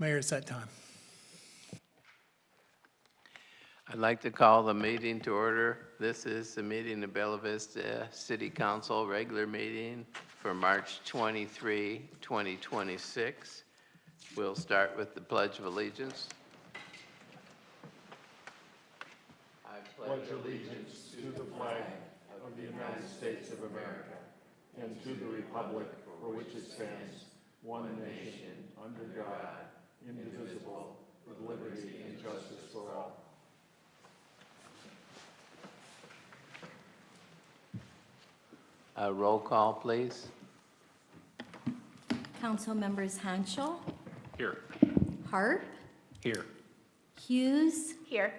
Mayor, it's that time. I'd like to call the meeting to order. This is the meeting of Bella Vista City Council regular meeting for March 23, 2026. We'll start with the Pledge of Allegiance. I pledge allegiance to the flag of the United States of America and to the republic for which it stands, one nation, under God, indivisible, with liberty and justice for all. Roll call, please. Council members Hanschel, Here. Harp, Here. Hughes, Here.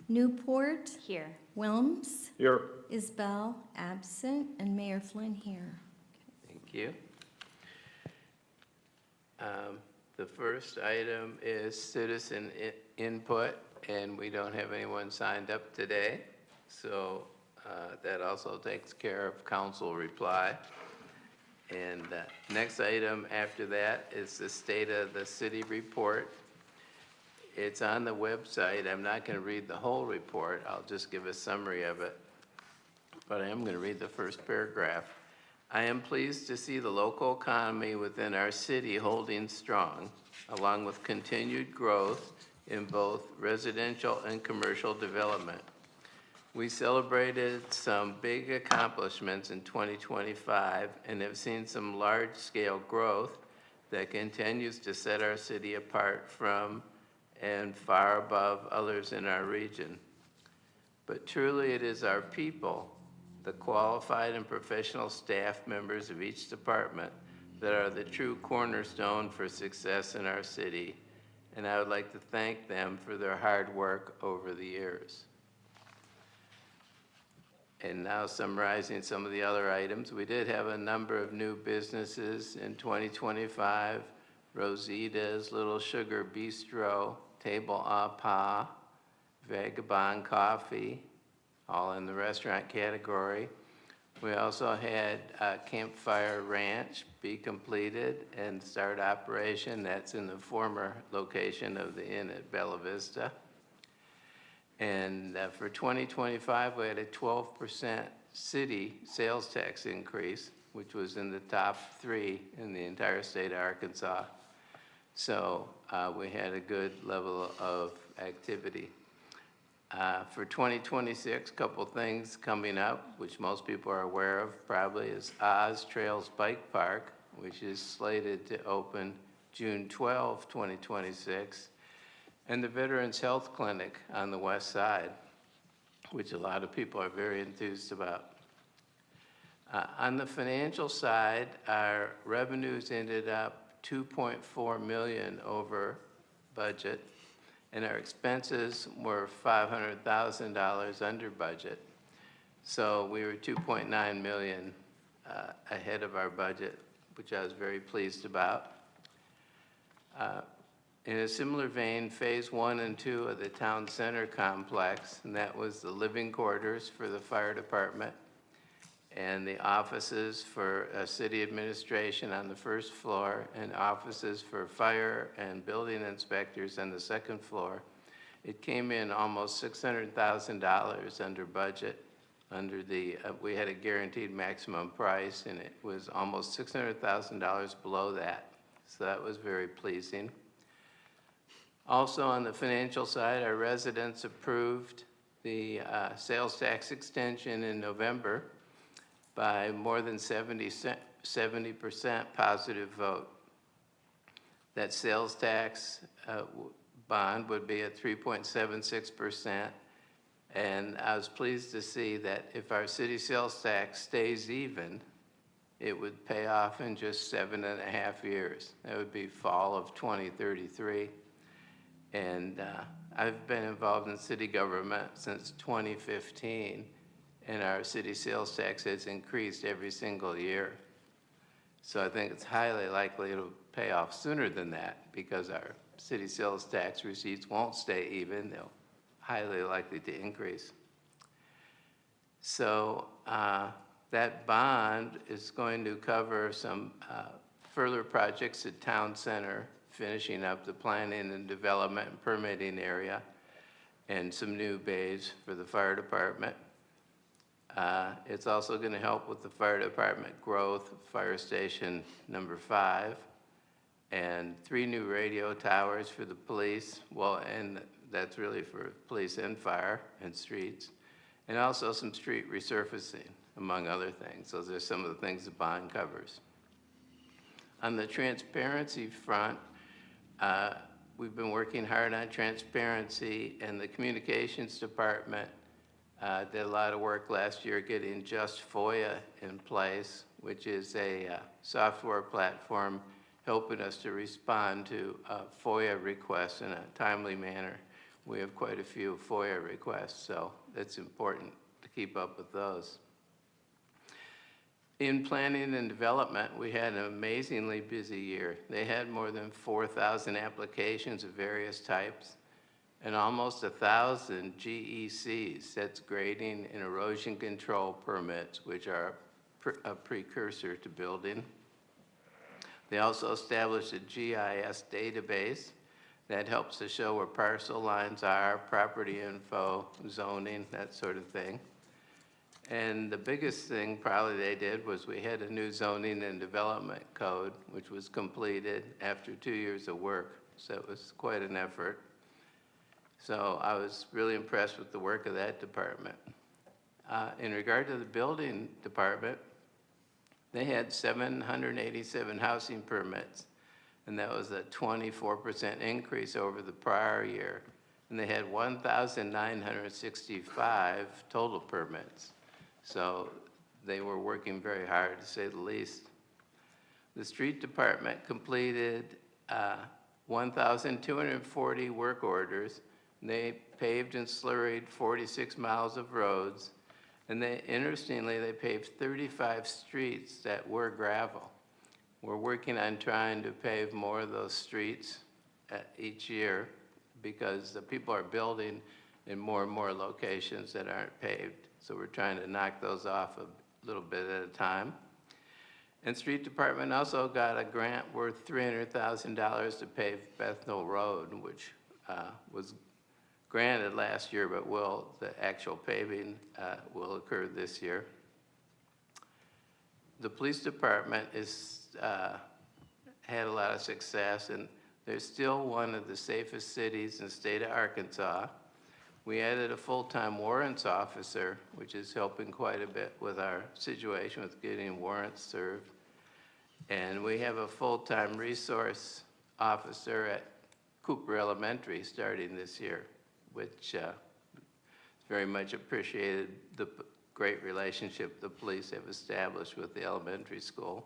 Newport, Here. Wilms, Here. Isbell, absent, and Mayor Flynn here. Thank you. The first item is citizen input, and we don't have anyone signed up today. So that also takes care of council reply. And next item after that is the State of the City report. It's on the website. I'm not going to read the whole report. I'll just give a summary of it. But I am going to read the first paragraph. I am pleased to see the local economy within our city holding strong, along with continued growth in both residential and commercial development. We celebrated some big accomplishments in 2025 and have seen some large-scale growth that continues to set our city apart from and far above others in our region. But truly it is our people, the qualified and professional staff members of each department, that are the true cornerstone for success in our city, and I would like to thank them for their hard work over the years. And now summarizing some of the other items, we did have a number of new businesses in 2025. Rosita's Little Sugar Bistro, Table A Pa, Vagabond Coffee, all in the restaurant category. We also had Campfire Ranch be completed and start operation. That's in the former location of the Inn at Bella Vista. And for 2025, we had a 12% city sales tax increase, which was in the top 3 in the entire state of Arkansas. So we had a good level of activity. For 2026, a couple things coming up, which most people are aware of probably, is Oz Trails Bike Park, which is slated to open June 12, 2026. And the Veterans Health Clinic on the west side, which a lot of people are very enthused about. On the financial side, our revenues ended up $2.4 million over budget, and our expenses were $500,000 under budget. So we were $2.9 million ahead of our budget, which I was very pleased about. In a similar vein, phase 1 and 2 of the town center complex, and that was the living quarters for the fire department and the offices for city administration on the first floor and offices for fire and building inspectors on the second floor. It came in almost $600,000 under budget. Under the, we had a guaranteed maximum price, and it was almost $600,000 below that. So that was very pleasing. Also on the financial side, our residents approved the sales tax extension in November by more than 70% positive vote. That sales tax bond would be at 3.76%, and I was pleased to see that if our city sales tax stays even, it would pay off in just 7.5 years. That would be fall of 2033. And I've been involved in city government since 2015, and our city sales tax has increased every single year. So I think it's highly likely it'll pay off sooner than that, because our city sales tax receipts won't stay even. They'll highly likely to increase. So that bond is going to cover some further projects at Town Center, finishing up the planning and development and permitting area, and some new bays for the fire department. It's also going to help with the fire department growth, fire station number 5, and 3 new radio towers for the police. Well, and that's really for police and fire and streets, and also some street resurfacing, among other things. Those are some of the things the bond covers. On the transparency front, we've been working hard on transparency, and the communications department did a lot of work last year getting Just FOIA in place, which is a software platform helping us to respond to FOIA requests in a timely manner. We have quite a few FOIA requests, so it's important to keep up with those. In planning and development, we had an amazingly busy year. They had more than 4,000 applications of various types and almost 1,000 GECs, that's grading and erosion control permits, which are a precursor to building. They also established a GIS database that helps to show where parcel lines are, property info, zoning, that sort of thing. And the biggest thing probably they did was we had a new zoning and development code, which was completed after 2 years of work. So it was quite an effort. So I was really impressed with the work of that department. In regard to the building department, they had 787 housing permits, and that was a 24% increase over the prior year. And they had 1,965 total permits. So they were working very hard, to say the least. The street department completed 1,240 work orders. They paved and slurried 46 miles of roads. And interestingly, they paved 35 streets that were gravel. We're working on trying to pave more of those streets each year because the people are building in more and more locations that aren't paved. So we're trying to knock those off a little bit at a time. And street department also got a grant worth $300,000 to pave Bethnal Road, which was granted last year, but the actual paving will occur this year. The police department had a lot of success, and they're still one of the safest cities in the state of Arkansas. We added a full-time warrants officer, which is helping quite a bit with our situation with getting warrants served. And we have a full-time resource officer at Cooper Elementary starting this year, which very much appreciated the great relationship the police have established with the elementary school.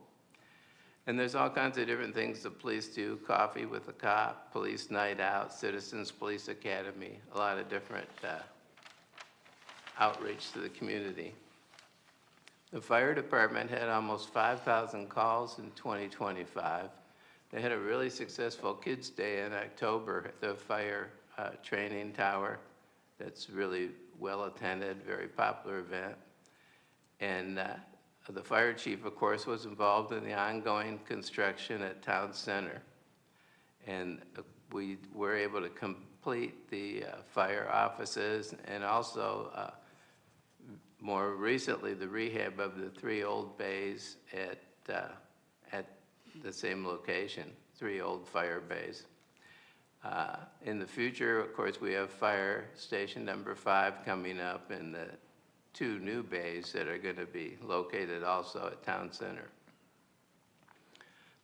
And there's all kinds of different things the police do: coffee with a cop, police night out, Citizens Police Academy, a lot of different outreach to the community. The fire department had almost 5,000 calls in 2025. They had a really successful Kids Day in October at the fire training tower. That's really well attended, very popular event. And the fire chief, of course, was involved in the ongoing construction at Town Center. And we were able to complete the fire offices and also more recently the rehab of the 3 old bays at the same location, 3 old fire bays. In the future, of course, we have fire station number 5 coming up and the 2 new bays that are going to be located also at Town Center.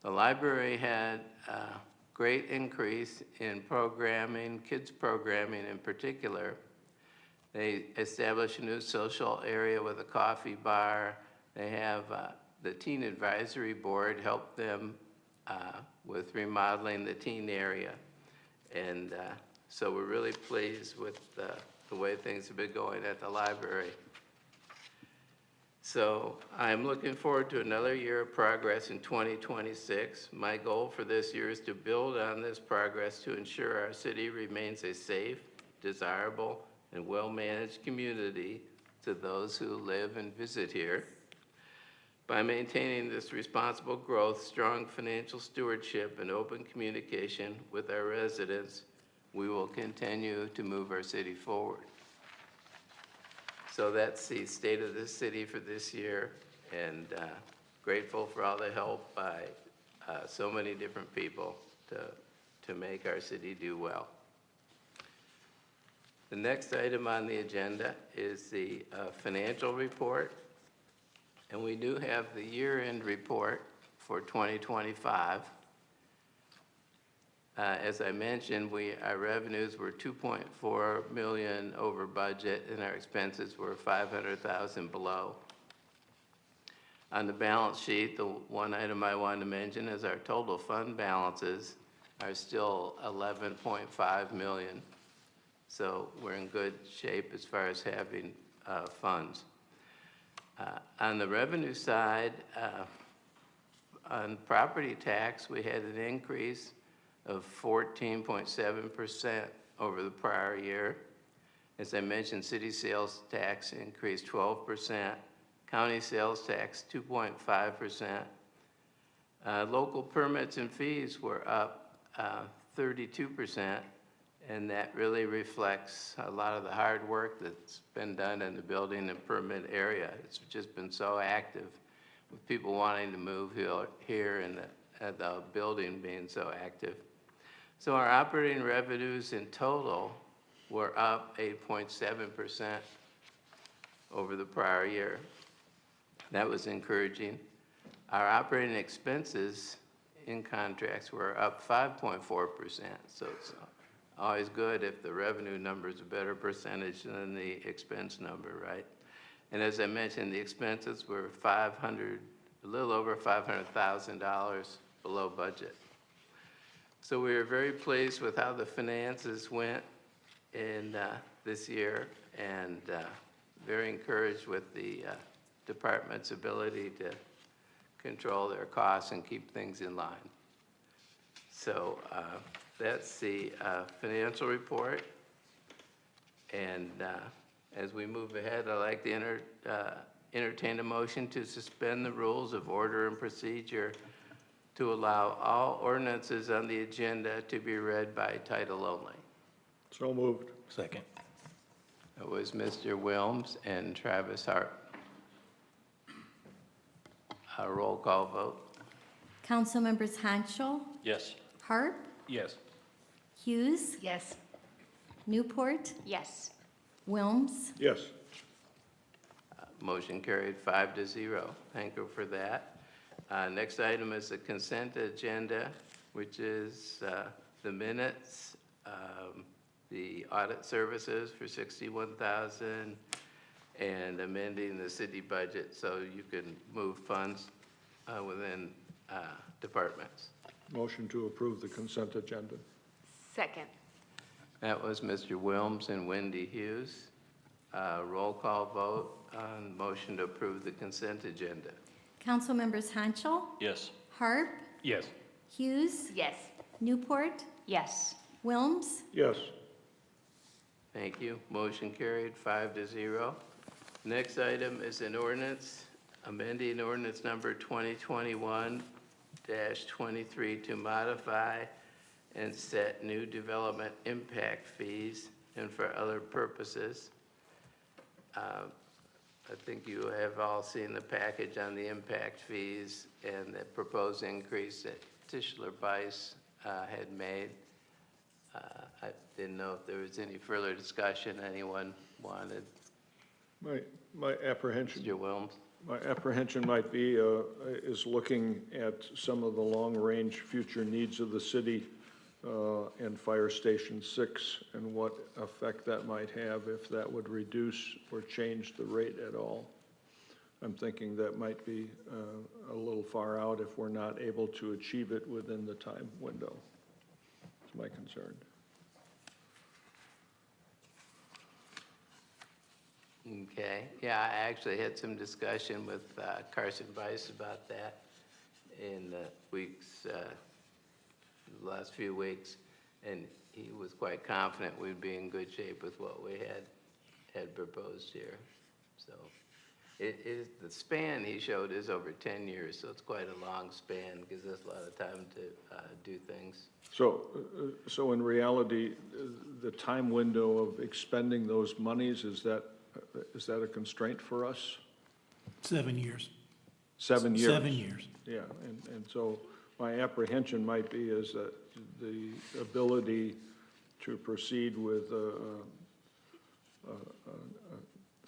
The library had a great increase in programming, kids programming in particular. They established a new social area with a coffee bar. They have the Teen Advisory Board help them with remodeling the teen area. And so we're really pleased with the way things have been going at the library. So I'm looking forward to another year of progress in 2026. My goal for this year is to build on this progress to ensure our city remains a safe, desirable, and well-managed community to those who live and visit here. By maintaining this responsible growth, strong financial stewardship, and open communication with our residents, we will continue to move our city forward. So that's the state of the city for this year, and grateful for all the help by so many different people to make our city do well. The next item on the agenda is the financial report, and we do have the year-end report for 2025. As I mentioned, our revenues were 2.4 million over budget, and our expenses were 500,000 below. On the balance sheet, the one item I wanted to mention is our total fund balances are still 11.5 million. So we're in good shape as far as having funds. On the revenue side, on property tax, we had an increase of 14.7% over the prior year. As I mentioned, city sales tax increased 12%, county sales tax 2.5%. Local permits and fees were up 32%, and that really reflects a lot of the hard work that's been done in the building and permit area. It's just been so active with people wanting to move here and the building being so active. So our operating revenues in total were up 8.7% over the prior year. That was encouraging. Our operating expenses in contracts were up 5.4%, so it's always good if the revenue number is a better percentage than the expense number, right? And as I mentioned, the expenses were a little over $500,000 below budget. So we were very pleased with how the finances went in this year, and very encouraged with the department's ability to control their costs and keep things in line. So that's the financial report. And as we move ahead, I'd like to entertain a motion to suspend the rules of order and procedure to allow all ordinances on the agenda to be read by title only. So moved. Second. It was Mr. Wilms and Travis Hart. A roll call vote. Council members Hanschel, Yes. Harp, Yes. Hughes, Yes. Newport, Yes. Wilms. Yes. Motion carried 5-0. Thank you for that. Next item is the consent agenda, which is the minutes, the audit services for $61,000, and amending the city budget so you can move funds within departments. Motion to approve the consent agenda. Second. That was Mr. Wilms and Wendy Hughes. Roll call vote on motion to approve the consent agenda. Council members Hanschel, Yes. Harp, Yes. Hughes, Yes. Newport, Yes. Wilms. Yes. Thank you. Motion carried 5-0. Next item is an ordinance, amending ordinance number 2021-23 to modify and set new development impact fees and for other purposes. I think you have all seen the package on the impact fees and the proposed increase that Tischler Bice had made. I didn't know if there was any further discussion anyone wanted. My apprehension. Mr. Wilms? My apprehension might be, is looking at some of the long-range future needs of the city and Fire Station 6 and what effect that might have if that would reduce or change the rate at all. I'm thinking that might be a little far out if we're not able to achieve it within the time window. That's my concern. Okay, yeah, I actually had some discussion with Carson Bice about that in the last few weeks, and he was quite confident we'd be in good shape with what we had proposed here. So It is, the span he showed is over 10 years, so it's quite a long span, gives us a lot of time to do things. So in reality, the time window of expending those monies, is that a constraint for us? 7 years. 7 years? 7 years. Yeah, and so my apprehension might be is that the ability to proceed with a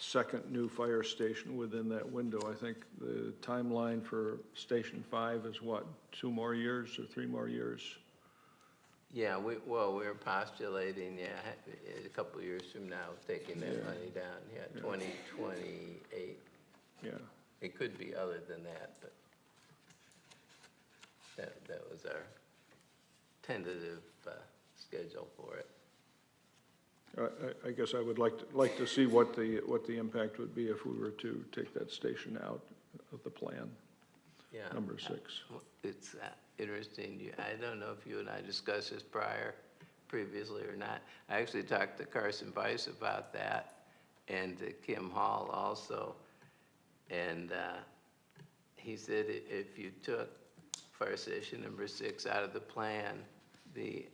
second new fire station within that window, I think the timeline for Station 5 is what, 2 more years or 3 more years? Yeah, we're postulating, a couple of years from now, taking that money down, 2028. Yeah, It could be other than that, but that was our tentative schedule for it. I guess I would like to see what the impact would be if we were to take that station out of the plan, Yeah. number 6. It's interesting. I don't know if you and I discussed this previously or not. I actually talked to Carson Weiss about that and to Kim Hall also. And he said if you took fire station number 6 out of the plan, the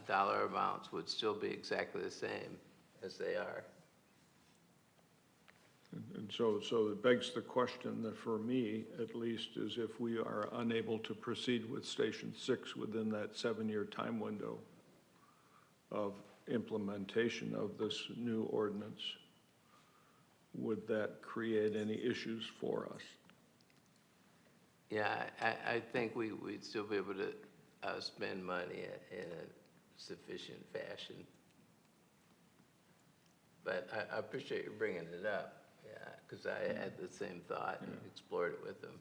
dollar amounts would still be exactly the same as they are. And so it begs the question that for me, at least, is if we are unable to proceed with Station 6 within that 7-year time window of implementation of this new ordinance, would that create any issues for us? Yeah, I think we'd still be able to spend money in a sufficient fashion. But I appreciate you bringing it up, because I had the same thought and explored it with them,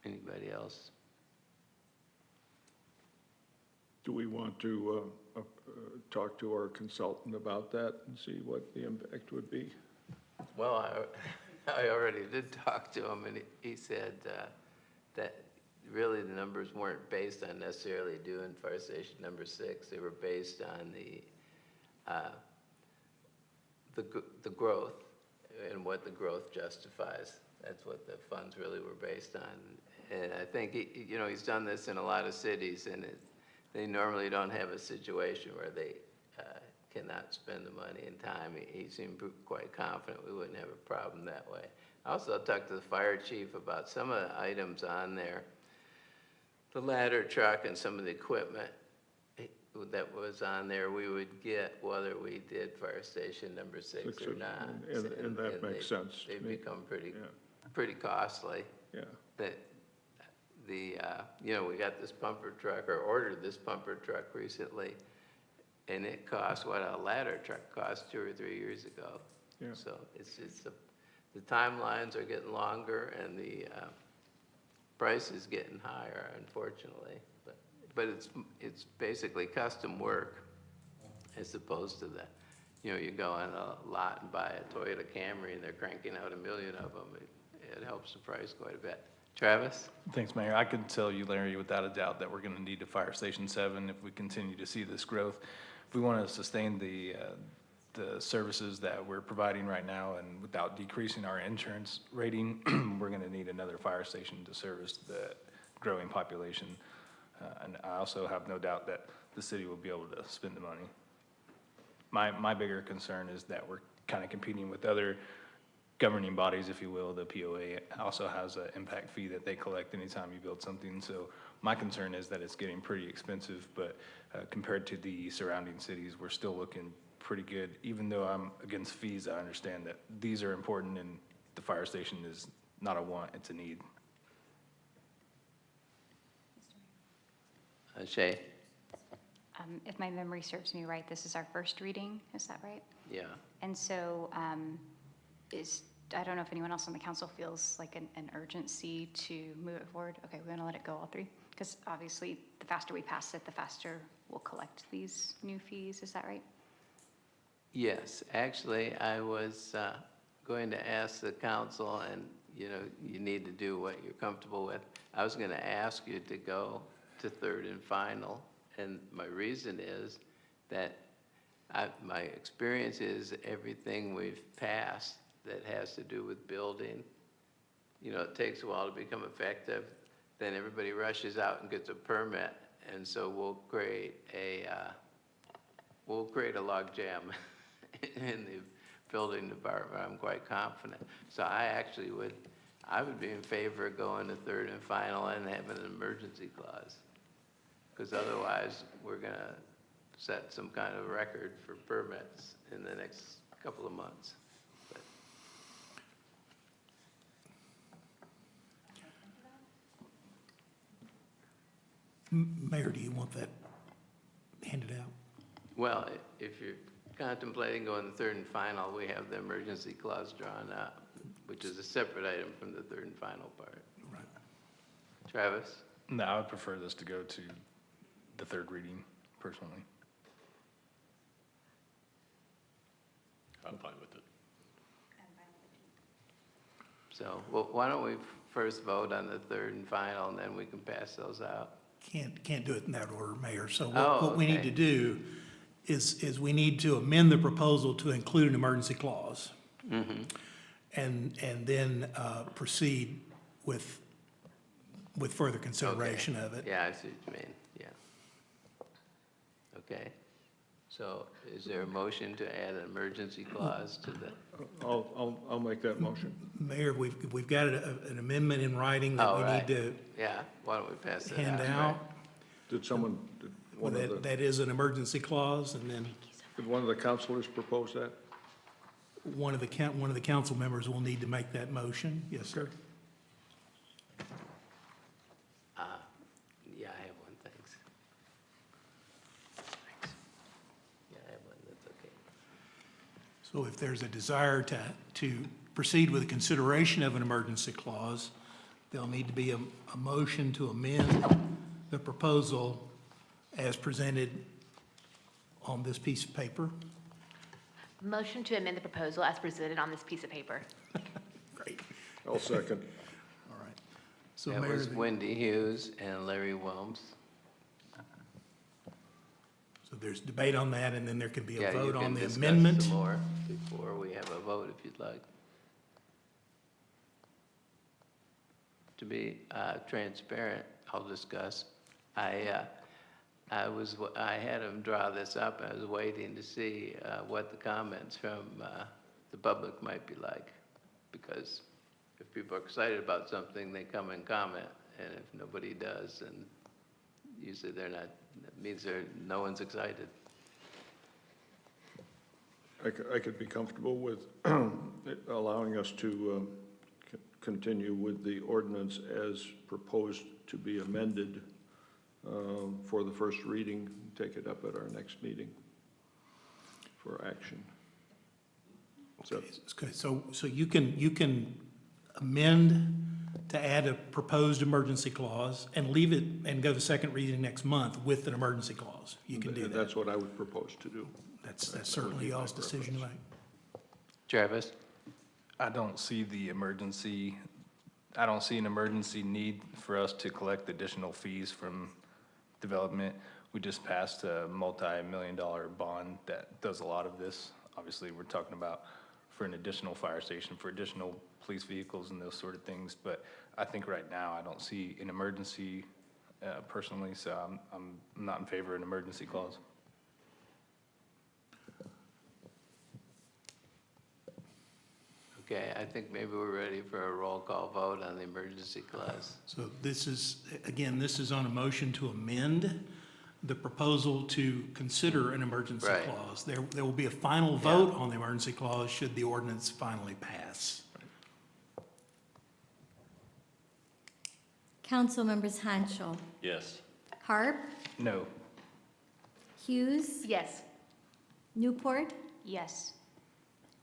Anybody else? Do we want to talk to our consultant about that and see what the impact would be? Well, I already did talk to him, and he said that really the numbers weren't based on necessarily doing fire station number 6. They were based on the growth and what the growth justifies. That's what the funds really were based on. And I think, he's done this in a lot of cities, and they normally don't have a situation where they cannot spend the money in time. He seemed quite confident we wouldn't have a problem that way. I also talked to the fire chief about some of the items on there, the ladder truck and some of the equipment that was on there, we would get whether we did fire station number 6 or not. And that makes sense to They've me. become pretty costly. Yeah. That we got this pumper truck, or ordered this pumper truck recently, and it cost what a ladder truck cost 2 or 3 years ago. Yeah. So the timelines are getting longer, and the price is getting higher, unfortunately. But it's basically custom work, as opposed to that. You go on a lot and buy a Toyota Camry, and they're cranking out 1 million of them. It helps the price quite a bit. Travis? Thanks, Mayor. I could tell you, Larry, without a doubt that we're going to need a fire station 7 if we continue to see this growth. If we want to sustain the services that we're providing right now and without decreasing our insurance rating, we're going to need another fire station to service the growing population. And I also have no doubt that the city will be able to spend the money. My bigger concern is that we're kind of competing with other governing bodies, if you will. The POA also has an impact fee that they collect anytime you build something. So my concern is that it's getting pretty expensive, but compared to the surrounding cities, we're still looking pretty good. Even though I'm against fees, I understand that these are important, and the fire station is not a want, it's a need. Shay? If my memory serves me right, this is our first reading, is that right? Yeah. And so I don't know if anyone else on the council feels like an urgency to move it forward. Okay, we're gonna let it go, all 3? Because obviously, the faster we pass it, the faster we'll collect these new fees, is that right? Yes, actually, I was going to ask the council, and you need to do what you're comfortable with. I was going to ask you to go to third and final, and my reason is that my experience is everything we've passed that has to do with building, you know, it takes a while to become effective. Then everybody rushes out and gets a permit, and so we'll create a log jam in the building department. I'm quite confident. So I would be in favor of going to third and final and having an emergency clause, because otherwise we're gonna set some kind of record for permits in the next couple of months. But Mayor, do you want that handed out? well, if you're contemplating going to third and final, we have the emergency clause drawn up, which is a separate item from the third and final part. Right. Travis? No, I would prefer this to go to the third reading personally. I'm fine with it. So, well, why don't we first vote on the third and final, and then we can pass those out? Can't do it in that order, Mayor. So Oh, what we need okay. to do is we need to amend the proposal to include an emergency clause. And then proceed with further consideration Okay. of it. Yeah, I see what you mean, yeah. Okay, so is there a motion to add an emergency clause to the? I'll make that motion. Mayor, we've got an amendment in writing that Oh, we right. need to Yeah, why don't we pass that out? hand right? out. Did one of the, That is an emergency clause, and then did one of the councilors propose that? one of the council members will need to make that motion. Yes, sir. Yeah, I have one, thanks. Thanks. Yeah, I have one, that's okay. So if there's a desire to proceed with the consideration of an emergency clause, there'll need to be a motion to amend the proposal as presented on this piece of paper. Motion to amend the proposal as presented on this piece of paper. Great, I'll second. all right. So That Mayor, was Wendy Hughes and Larry Wilms. so there's debate on that, and then there can be Yeah, a you vote can on the discuss amendment. some more before we have a vote, if you'd like. To be transparent, I'll discuss. I had him draw this up. I was waiting to see what the comments from the public might be like. Because if people are excited about something, they come and comment. And if nobody does, then usually they're not, that means no one's excited. I could be comfortable with allowing us to continue with the ordinance as proposed to be amended for the first reading, take it up at our next meeting for action. So, Okay, so you can amend to add a proposed emergency clause and leave it and go to second reading next month with an emergency clause. You can do that. that's what I would propose to do. That's that would certainly be my y'all's decision to make. Travis? I don't see an emergency need for us to collect additional fees from development. We just passed a multi-million-dollar bond that does a lot of this. Obviously, we're talking about for an additional fire station, for additional police vehicles and those sort of things. But I think right now, I don't see an emergency personally, so I'm not in favor of an emergency clause. Okay, I think maybe we're ready for a roll call vote on the emergency clause. So this is, again, this is on a motion to amend the proposal to consider an emergency Right. clause. There will be a final vote on the emergency clause should the ordinance finally pass. Council members Hanschel, Yes. Harp, No. Hughes, Yes. Newport, Yes.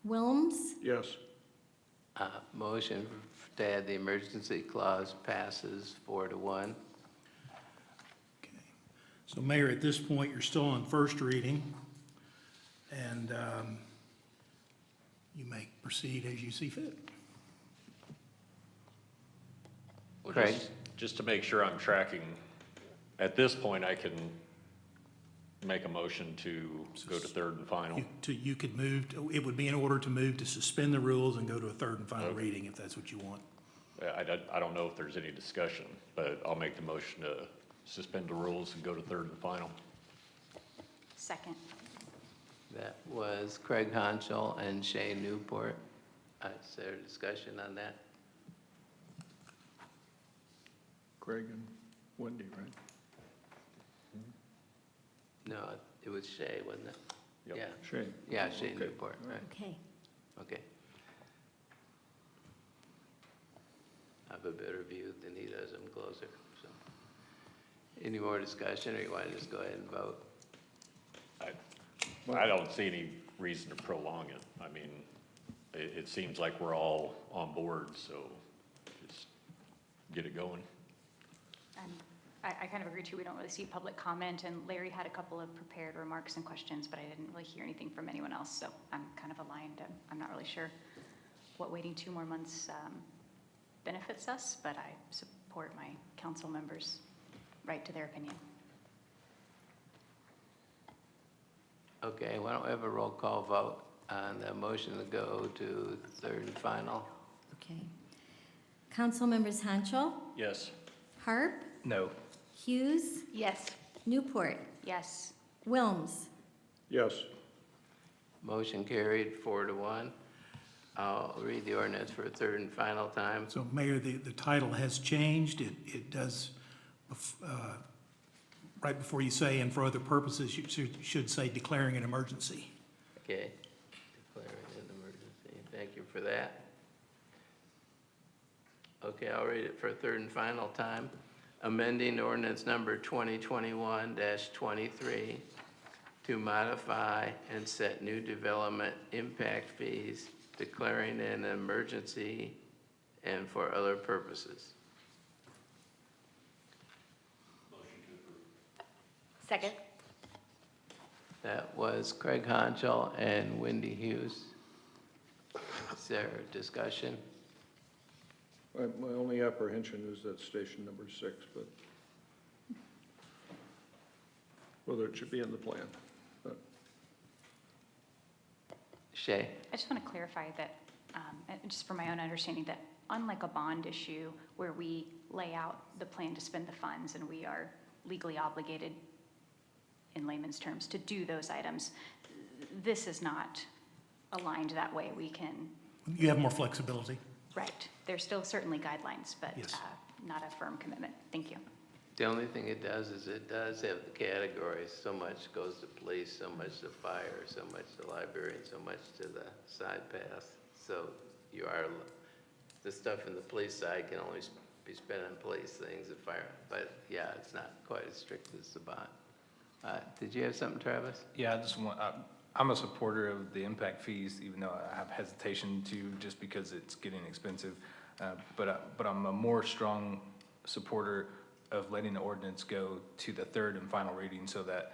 Wilms, Yes. Motion to add the emergency clause passes 4-1. Okay. So Mayor, at this point, you're still on first reading, and you may proceed as you see fit. Well, Craig? just to make sure I'm tracking, at this point, I can make a motion to go to third and final. You could move, it would be in order to move to suspend the rules and go to a third and final Okay. reading, if that's what you want. I don't know if there's any discussion, but I'll make the motion to suspend the rules and go to third and final. Second. That was Craig Honchel and Shay Newport. Is there a discussion on that? Craig and Wendy, right? No, it was Shay, wasn't it? Yep. Yeah, Shane? yeah, Shay Okay. Newport, right, Okay. okay. I have a better view than he does, I'm closer, so. Any more discussion, or you want to just go ahead and vote? I don't see any reason to prolong it. I mean, it seems like we're all on board, so just get it going. And I kind of agree too, we don't really see public comment, and Larry had a couple of prepared remarks and questions, but I didn't really hear anything from anyone else, so I'm kind of aligned. I'm not really sure what waiting 2 more months benefits us, but I support my council members' right to their opinion. Okay, why don't we have a roll call vote on the motion to go to third and final? Okay. Council members Hanchel, Yes. Harp, No. Hughes, Yes. Newport, Yes. Wilms. Yes. Motion carried 4-1. I'll read the ordinance for a third and final time. So Mayor, the title has changed. It does, right before you say and for other purposes, you should say declaring an emergency. Okay, declaring an emergency. Thank you for that. Okay, I'll read it for a third and final time. Amending ordinance number 2021-23 to modify and set new development impact fees, declaring an emergency and for other purposes. Second. That was Craig Honchel and Wendy Hughes. Is there a discussion? My only apprehension is that station number 6, but whether it should be in the plan. But Shay? I just want to clarify that, and just for my own understanding, that unlike a bond issue where we lay out the plan to spend the funds and we are legally obligated, in layman's terms, to do those items, this is not aligned that way. We can, You have more flexibility. right, there's still certainly guidelines, but Yes. not a firm commitment. Thank you. The only thing it does is it does have the categories. So much goes to police, so much to fire, so much to library, and so much to the side pass. So the stuff in the police side can only be spent on police things, the fire, but yeah, it's not quite as strict as the bond. Did you have something, Travis? Yeah, I just want, I'm a supporter of the impact fees, even though I have hesitation to, just because it's getting expensive. But I'm a more strong supporter of letting the ordinance go to the third and final reading so that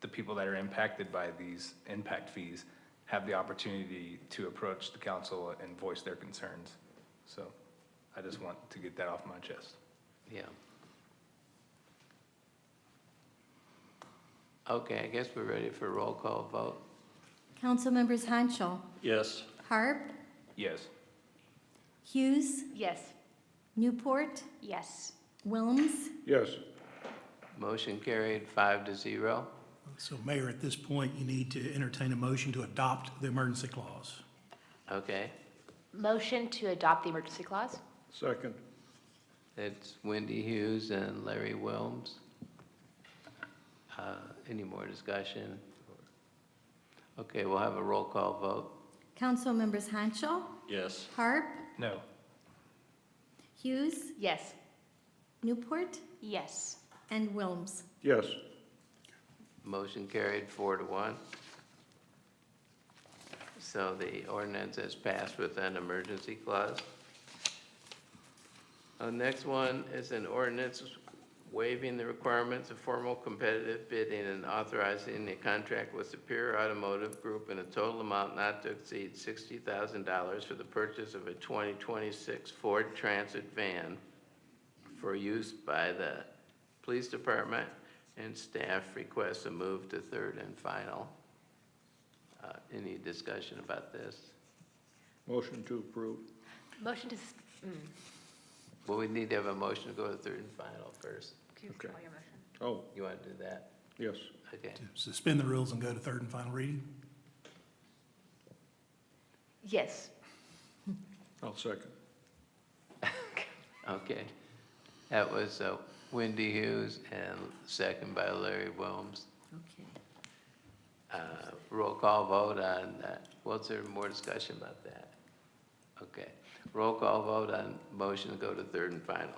the people that are impacted by these impact fees have the opportunity to approach the council and voice their concerns. So I just want to get that off my chest. Yeah. Okay, I guess we're ready for a roll call vote. Council members Hanchel, Yes. Harp, Yes. Hughes, Yes. Newport, Yes. Wilms. yes. Motion carried 5-0. So Mayor, at this point, you need to entertain a motion to adopt the emergency clause. Okay, Motion to adopt the emergency clause? Second. it's Wendy Hughes and Larry Wilms. Any more discussion? Okay, we'll have a roll call vote. Council members Hanchel, Yes. Harp, No. Hughes, Yes. Newport, Yes. and Wilms. Yes. Motion carried 4-1. So the ordinance is passed with an emergency clause. The next one is an ordinance waiving the requirements of formal competitive bidding and authorizing a contract with Superior Automotive Group in a total amount not to exceed $60,000 for the purchase of a 2026 Ford Transit van for use by the police department, And staff requests a move to third and final. Any discussion about this? Motion to approve. Motion to, Well, we need to have a motion to go to third and final first. can you Okay. call your motion? Oh, You want to do that? yes. Okay. To suspend the rules and go to third and final reading? Yes. I'll second. Okay. That was Wendy Hughes and second by Larry Wilms. Okay. Roll call vote on that. Was there more discussion about that? Okay. Roll call vote on motion to go to third and final.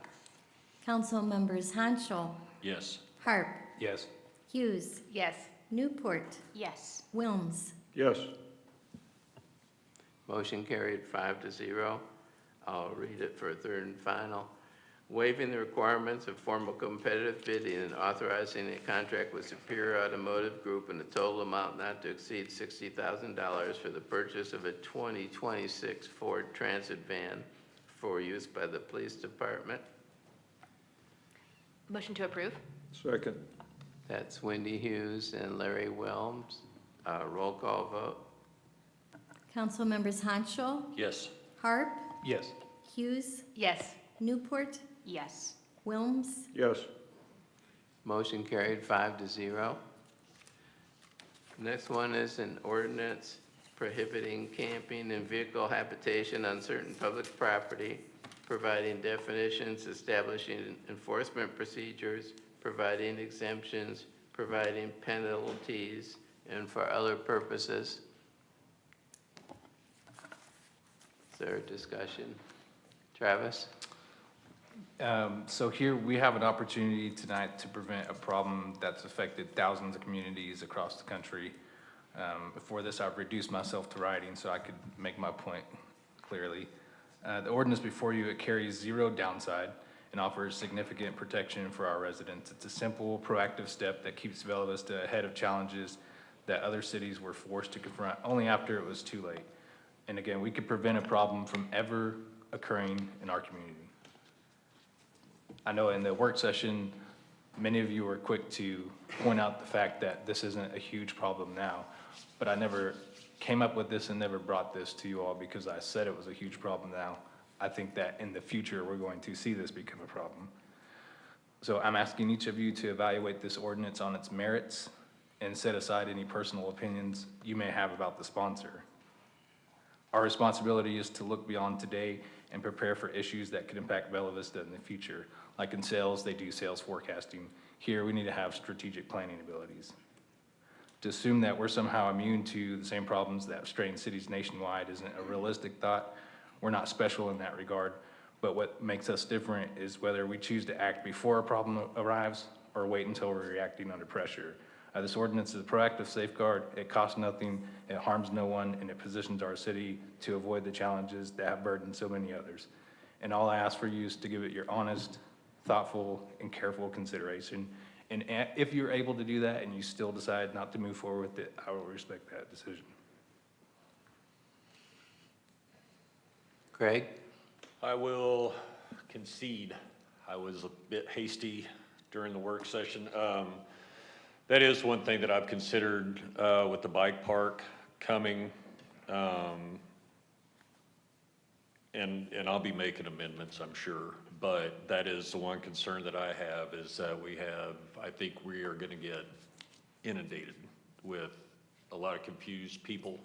Council members Hanschel, Yes. Harp, Yes. Hughes, Yes. Newport, Yes. Wilms. Yes. Motion carried 5-0. I'll read it for a third and final. Waiving the requirements of formal competitive bidding and authorizing a contract with Superior Automotive Group in a total amount not to exceed $60,000 for the purchase of a 2026 Ford Transit van for use by the police department. Motion to approve? Second. That's Wendy Hughes and Larry Wilms. Roll call vote. Council members Hanschel, Yes. Harp, Yes. Hughes, Yes. Newport, Yes. Wilms. Yes. Motion carried 5-0. Next one is an ordinance prohibiting camping and vehicle habitation on certain public property, providing definitions, establishing enforcement procedures, providing exemptions, providing penalties, and for other purposes. Is there a discussion? Travis? So here, we have an opportunity tonight to prevent a problem that's affected thousands of communities across the country. Before this, I've reduced myself to writing so I could make my point clearly. The ordinance before you, it carries zero downside and offers significant protection for our residents. It's a simple, proactive step that keeps Bella Vista ahead of challenges that other cities were forced to confront only after it was too late. And again, we could prevent a problem from ever occurring in our community. I know in the work session, many of you were quick to point out the fact that this isn't a huge problem now, but I never came up with this and never brought this to you all because I said it was a huge problem now. I think that in the future, we're going to see this become a problem. So I'm asking each of you to evaluate this ordinance on its merits and set aside any personal opinions you may have about the sponsor. Our responsibility is to look beyond today and prepare for issues that could impact Bella Vista in the future. Like in sales, they do sales forecasting. Here, we need to have strategic planning abilities. To assume that we're somehow immune to the same problems that strain cities nationwide isn't a realistic thought. We're not special in that regard, but what makes us different is whether we choose to act before a problem arrives or wait until we're reacting under pressure. This ordinance is a proactive safeguard. It costs nothing, it harms no one, and it positions our city to avoid the challenges that have burdened so many others. And all I ask for you is to give it your honest, thoughtful, and careful consideration. And if you're able to do that and you still decide not to move forward with it, I will respect that decision. Craig? I will concede. I was a bit hasty during the work session. That is one thing that I've considered with the bike park coming. And I'll be making amendments, I'm sure. But that is the one concern that I have is that I think we are going to get inundated with a lot of confused people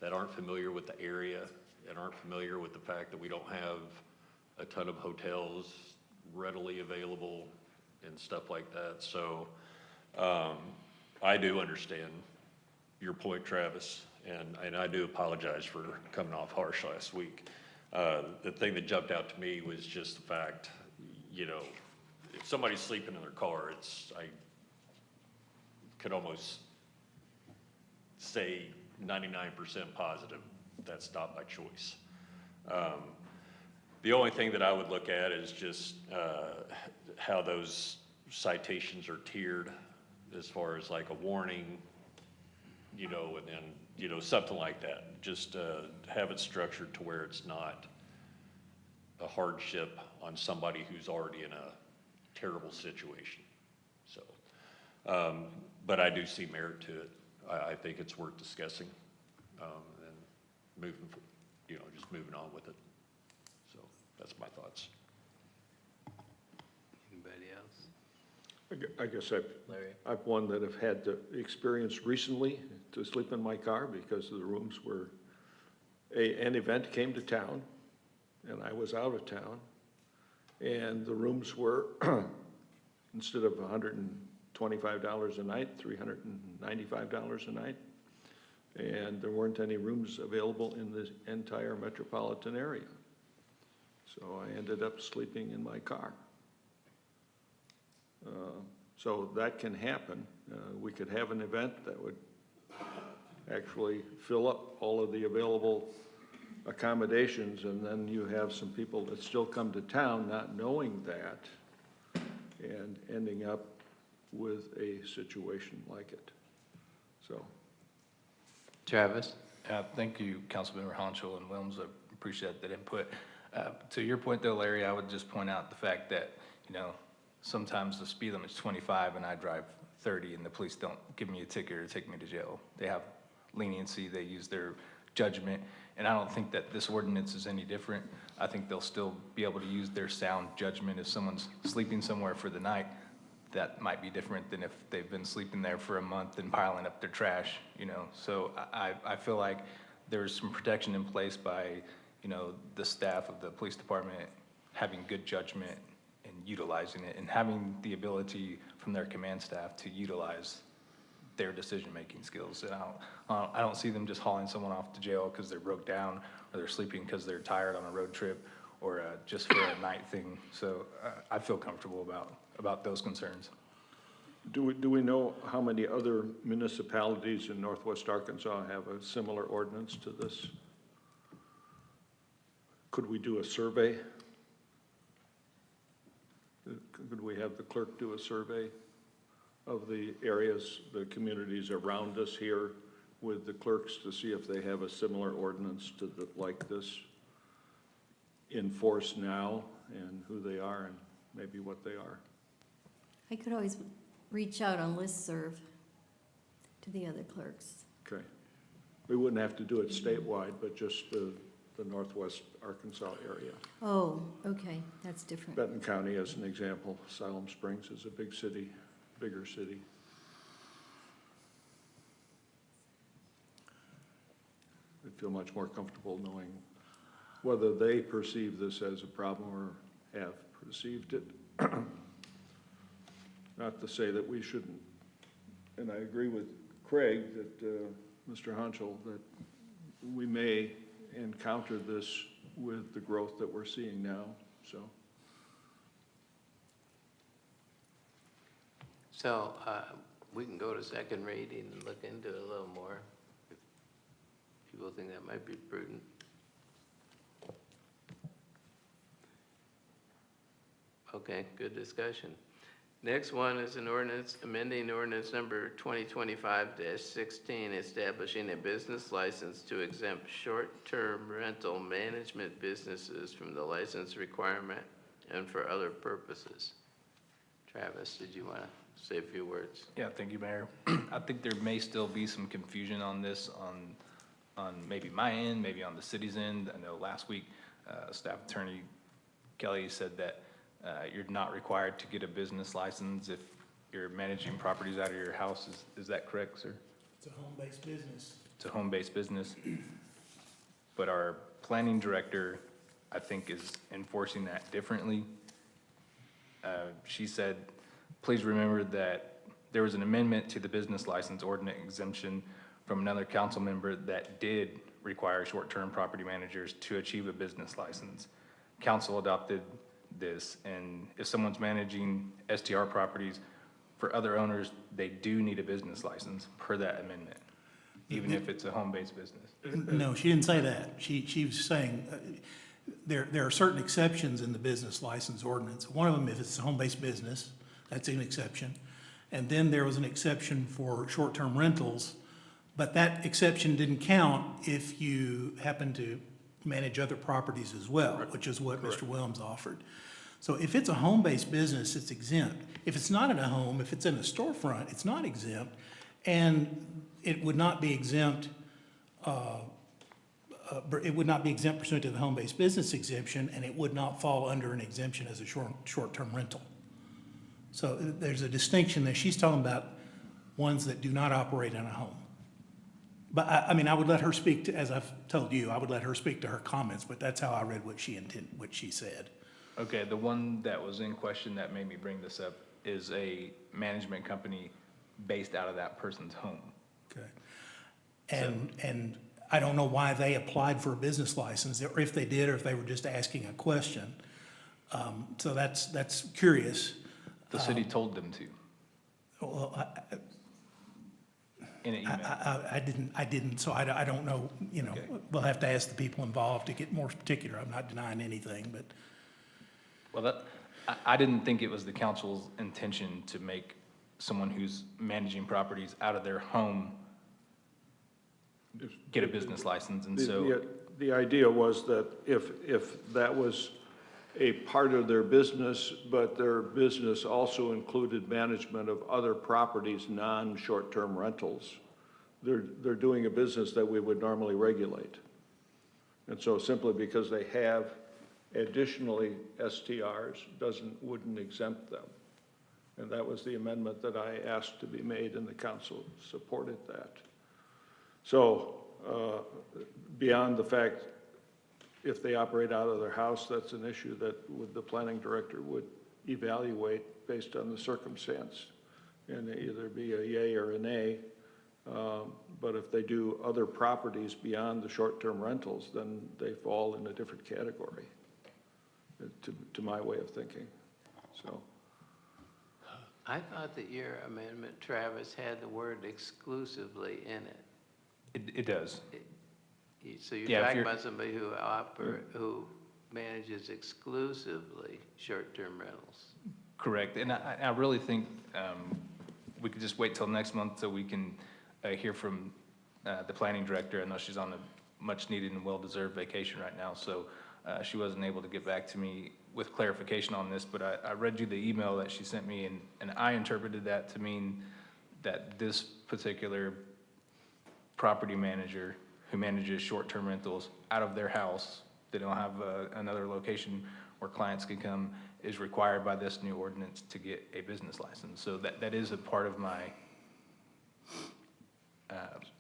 that aren't familiar with the area and aren't familiar with the fact that we don't have a ton of hotels readily available and stuff like that. So I do understand your point, Travis, and I do apologize for coming off harsh last week. The thing that jumped out to me was just the fact, you know, if somebody's sleeping in their car, I could almost say 99% positive that's not by choice. The only thing that I would look at is just how those citations are tiered as far as like a warning, you know, and then, you know, something like that. Just have it structured to where it's not a hardship on somebody who's already in a terrible situation. So, but I do see merit to it. I think it's worth discussing, and moving, just moving on with it. So that's my thoughts. Anybody else? I guess Larry? I've one that have had the experience recently to sleep in my car because the rooms were, an event came to town, and I was out of town, and the rooms were, instead of $125 a night, $395 a night, and there weren't any rooms available in the entire metropolitan area. So I ended up sleeping in my car. So that can happen. We could have an event that would actually fill up all of the available accommodations, and then you have some people that still come to town not knowing that and ending up with a situation like it. So, Travis? Thank you, Councilmember Honchel and Wilms. I appreciate that input. To your point though, Larry, I would just point out the fact that, sometimes the speed limit's 25 and I drive 30 and the police don't give me a ticket or take me to jail. They have leniency, they use their judgment, and I don't think that this ordinance is any different. I think they'll still be able to use their sound judgment. If someone's sleeping somewhere for the night, that might be different than if they've been sleeping there for a month and piling up their trash, So I feel like there's some protection in place by, the staff of the police department having good judgment and utilizing it, and having the ability from their command staff to utilize their decision-making skills. And I don't see them just hauling someone off to jail because they're broke down, or they're sleeping because they're tired on a road trip, or just for a night thing. So I feel comfortable about those concerns. do we know how many other municipalities in northwest Arkansas have a similar ordinance to this? Could we do a survey? Could we have the clerk do a survey of the areas, the communities around us here with the clerks to see if they have a similar ordinance like this in force now, and who they are and maybe what they are? I could always reach out on listserv to the other clerks. Okay. We wouldn't have to do it statewide, but just the northwest Arkansas area. Oh, okay, that's different. Benton County, as an example, Siloam Springs is a big city, bigger city. I feel much more comfortable knowing whether they perceive this as a problem or have perceived it. Not to say that we shouldn't, and I agree with Craig that, Mr. Honchel, that we may encounter this with the growth that we're seeing now, so. So, we can go to second reading and look into it a little more, if people think that might be prudent. Okay, good discussion. Next one is an ordinance amending ordinance number 2025-16, establishing a business license to exempt short-term rental management businesses from the license requirement and for other purposes. Travis, did you want to say a few words? Yeah, thank you, Mayor. I think there may still be some confusion on this on maybe my end, maybe on the city's end. I know last week, Staff Attorney Kelly said that you're not required to get a business license if you're managing properties out of your house. Is that correct, sir? It's a home-based business. It's a home-based business. But our planning director, I think, is enforcing that differently. She said, please remember that there was an amendment to the business license ordinance exemption from another council member that did require short-term property managers to achieve a business license. Council adopted this, and if someone's managing STR properties for other owners, they do need a business license per that amendment, even if it's a home-based business. No, she didn't say that. She was saying, there are certain exceptions in the business license ordinance. One of them, if it's a home-based business, that's an exception. And then there was an exception for short-term rentals, but that exception didn't count if you happen to manage other properties as well, which is what Mr. Williams offered. So if it's a home-based business, it's exempt. If it's not in a home, if it's in a storefront, it's not exempt. And it would not be exempt, it would not be exempt pursuant to the home-based business exemption, and it would not fall under an exemption as a short-term rental. So there's a distinction there. She's talking about ones that do not operate in a home. But I mean, I would let her speak to, as I've told you, I would let her speak to her comments, but that's how I read what she said. Okay, the one that was in question that made me bring this up is a management company based out of that person's home. Okay. And I don't know why they applied for a business license, or if they did, or if they were just asking a question. So that's curious. The city told them to, Well, in an email. I didn't, so I don't know, you know, Okay. we'll have to ask the people involved to get more particular. I'm not denying anything, but Well, I didn't think it was the council's intention to make someone who's managing properties out of their home get a business license, and so, The idea was that if that was a part of their business, but their business also included management of other properties, non-short-term rentals, they're doing a business that we would normally regulate. And so simply because they have additionally STRs wouldn't exempt them. And that was the amendment that I asked to be made, and the council supported that. So beyond the fact, if they operate out of their house, that's an issue that the planning director would evaluate based on the circumstance, and either be a yay or a nay. But if they do other properties beyond the short-term rentals, then they fall in a different category, to my way of thinking, so. I thought that your amendment, Travis, had the word exclusively in it. it does. So you're Yeah, if talking you're- about somebody who manages exclusively short-term rentals. Correct, and I really think we could just wait till next month so we can hear from the planning director. I know she's on a much-needed and well-deserved vacation right now, so she wasn't able to get back to me with clarification on this, but I read you the email that she sent me, and I interpreted that to mean that this particular property manager who manages short-term rentals out of their house, they don't have another location where clients can come, is required by this new ordinance to get a business license. So that is a part of my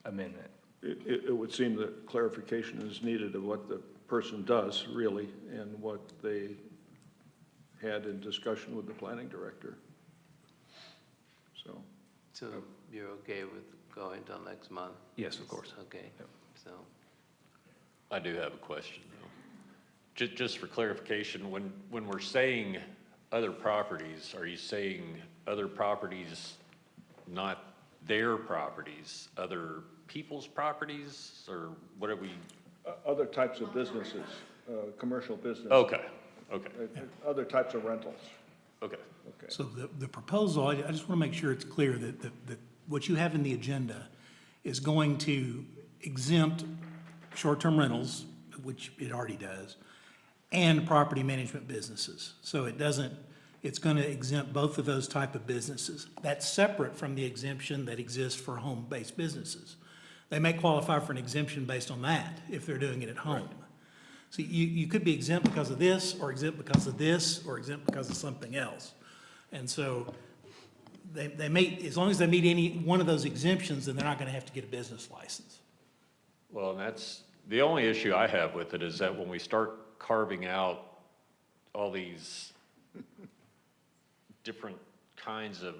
amendment. It would seem that clarification is needed of what the person does, really, and what they had in discussion with the planning director. So, So you're okay with going till next month? Yes, of course. Okay, Yep. so. I do have a question, though. Just for clarification, when we're saying other properties, are you saying other properties, not their properties, other people's properties, or what are we? other types of businesses, commercial business. Okay, Other types of rentals. okay. Okay. So the proposal, I just want to make sure it's clear that what you have in the agenda is going to exempt short-term rentals, which it already does, and property management businesses. So it's going to exempt both of those type of businesses. That's separate from the exemption that exists for home-based businesses. They may qualify for an exemption based on that if they're doing it at home. So you could be exempt because of this, or exempt because of this, or exempt because of something else. And so they may, as long as they meet any one of those exemptions, then they're not going to have to get a business license. Well, and that's, the only issue I have with it is that when we start carving out all these different kinds of